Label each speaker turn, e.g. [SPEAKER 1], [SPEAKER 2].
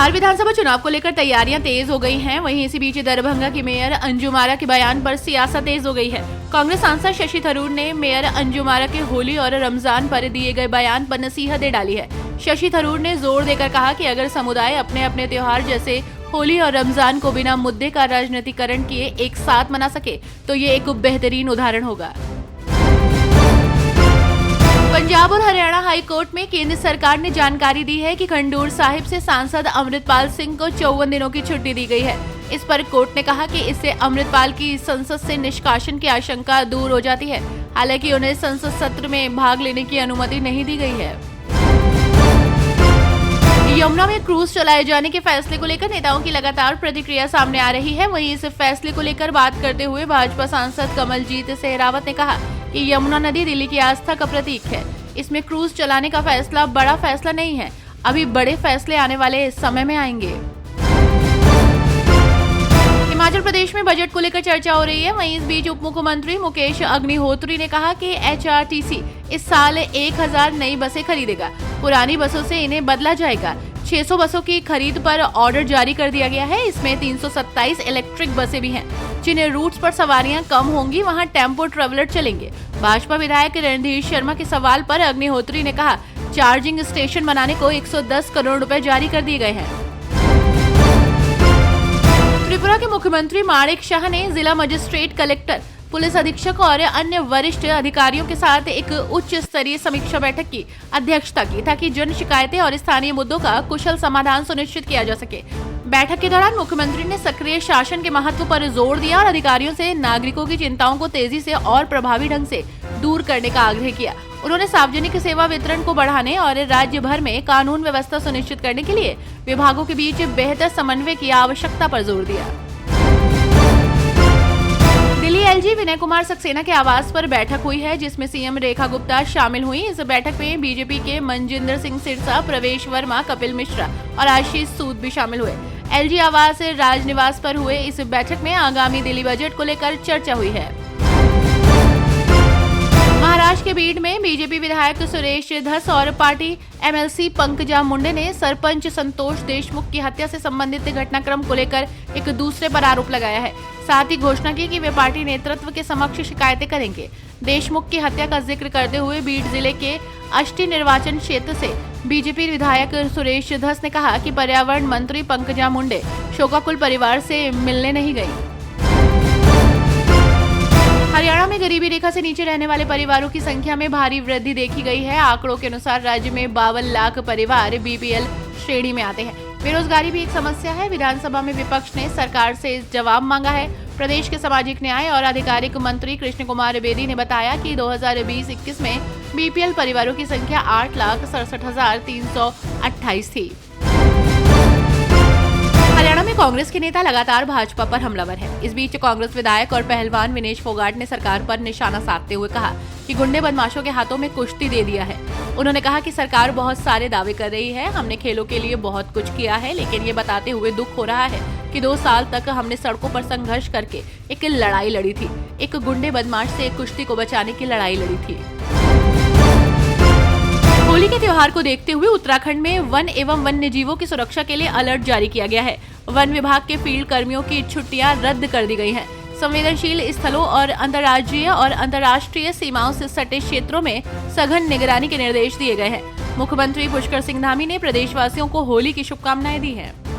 [SPEAKER 1] बिहार विधानसभा चुनाव को लेकर तैयारियां तेज हो गई हैं। वहीं इसी बीच दरभंगा की मेयर अंजुम आरा के बयान पर सियासत तेज हो गई है। कांग्रेस सांसद शशि थरूर ने मेयर अंजुम आरा के होली और रमजान पर दिए गए बयान पर नसीहतें डाली है। शशि थरूर ने जोर देकर कहा कि अगर समुदाय अपने अपने त्योहार जैसे होली और रमजान को बिना मुद्दे का राजनीतिकरण किए एक साथ मना सके तो ये एक बेहतरीन उदाहरण होगा। पंजाब और हरियाणा हाई कोर्ट में केंद्र सरकार ने जानकारी दी है कि खंडूर साहिब से सांसद अमृतपाल सिंह को 54 दिनों की छुट्टी दी गई है। इस पर कोर्ट ने कहा कि इससे अमृतपाल की संसद से निष्कासन की आशंका दूर हो जाती है। हालांकि उन्हें संसद सत्र में भाग लेने की अनुमति नहीं दी गई है। यमुना में क्रूज चलाए जाने के फैसले को लेकर नेताओं की लगातार प्रतिक्रिया सामने आ रही है। वहीं इस फैसले को लेकर बात करते हुए भाजपा सांसद कमलजीत सहरावत ने कहा कि यमुना नदी दिल्ली की आस्था का प्रतीक है। इसमें क्रूज चलाने का फैसला बड़ा फैसला नहीं है। अभी बड़े फैसले आने वाले समय में आएंगे। हिमाचल प्रदेश में बजट को लेकर चर्चा हो रही है। वहीं इस बीच उप मुख्यमंत्री मुकेश अग्निहोत्री ने कहा कि एचआरटीसी इस साल 1000 नई बसें खरीदेगा। पुरानी बसों से इन्हें बदला जाएगा। 600 बसों की खरीद पर ऑर्डर जारी कर दिया गया है। इसमें 327 इलेक्ट्रिक बसें भी हैं। जिन रूट्स पर सवारियां कम होंगी वहां टेम्पो ट्रेवलर चलेंगे। भाजपा विधायक रणधीर शर्मा के सवाल पर अग्निहोत्री ने कहा, चार्जिंग स्टेशन बनाने को 110 करोड़ रुपए जारी कर दिए गए हैं। त्रिपुरा के मुख्यमंत्री माणिक शाह ने जिला मजिस्ट्रेट, कलेक्टर, पुलिस अधीक्षक और अन्य वरिष्ठ अधिकारियों के साथ एक उच्च स्तरीय समीक्षा बैठक की अध्यक्षता की ताकि जन शिकायतें और स्थानीय मुद्दों का कुशल समाधान सुनिश्चित किया जा सके। बैठक के दौरान मुख्यमंत्री ने सक्रिय शासन के महत्व पर जोर दिया और अधिकारियों से नागरिकों की चिंताओं को तेजी से और प्रभावी ढंग से दूर करने का आग्रह किया। उन्होंने सार्वजनिक सेवा वितरण को बढ़ाने और राज्य भर में कानून व्यवस्था सुनिश्चित करने के लिए विभागों के बीच बेहतर समन्वय की आवश्यकता पर जोर दिया। दिल्ली एलजी विनय कुमार सक्सेना के आवास पर बैठक हुई है, जिसमें सीएम रेखा गुप्ता शामिल हुई। इस बैठक में बीजेपी के मनजिंदर सिंह सिरसा, प्रवेश वर्मा, कपिल मिश्रा और आशीष सूद भी शामिल हुए। एलजी आवास राजनिवास पर हुए इस बैठक में आगामी दिल्ली बजट को लेकर चर्चा हुई है। महाराष्ट्र के बीड में बीजेपी विधायक सुरेश धस और पार्टी एमएलसी पंकजा मुंडे ने सरपंच संतोष देशमुख की हत्या से संबंधित घटनाक्रम को लेकर एक दूसरे पर आरोप लगाया है। साथ ही घोषणा की कि वे पार्टी नेतृत्व के समक्ष शिकायतें करेंगे। देशमुख की हत्या का जिक्र करते हुए बीड जिले के अष्टी निर्वाचन क्षेत्र से बीजेपी विधायक सुरेश धस ने कहा कि पर्यावरण मंत्री पंकजा मुंडे शोकाकुल परिवार से मिलने नहीं गई। हरियाणा में गरीबी रेखा से नीचे रहने वाले परिवारों की संख्या में भारी वृद्धि देखी गई है। आंकड़ों के अनुसार राज्य में 52 लाख परिवार बीपीएल श्रेणी में आते हैं। बेरोजगारी भी एक समस्या है। विधानसभा में विपक्ष ने सरकार से जवाब मांगा है। प्रदेश के सामाजिक न्याय और आधिकारिक मंत्री कृष्ण कुमार बेदी ने बताया कि 2020-21 में बीपीएल परिवारों की संख्या 8,67,328 थी। हरियाणा में कांग्रेस के नेता लगातार भाजपा पर हमलावर हैं। इस बीच कांग्रेस विधायक और पहलवान विनेश फोगाट ने सरकार पर निशाना साधते हुए कहा कि गुंडे बदमाशों के हाथों में कुश्ती दे दिया है। उन्होंने कहा कि सरकार बहुत सारे दावे कर रही है। हमने खेलों के लिए बहुत कुछ किया है, लेकिन ये बताते हुए दुख हो रहा है कि 2 साल तक हमने सड़कों पर संघर्ष करके एक लड़ाई लड़ी थी। एक गुंडे बदमाश से कुश्ती को बचाने की लड़ाई लड़ी थी। होली के त्योहार को देखते हुए उत्तराखंड में वन एवं वन्य जीवों की सुरक्षा के लिए अलर्ट जारी किया गया है। वन विभाग के फील्ड कर्मियों की छुट्टियां रद्द कर दी गई हैं। संवेदनशील स्थलों और अंतर्राज्यीय और अंतर्राष्ट्रीय सीमाओं से सटे क्षेत्रों में सघन निगरानी के निर्देश दिए गए हैं। मुख्यमंत्री पुष्कर सिंह धामी ने प्रदेशवासियों को होली की शुभकामनाएं दी हैं।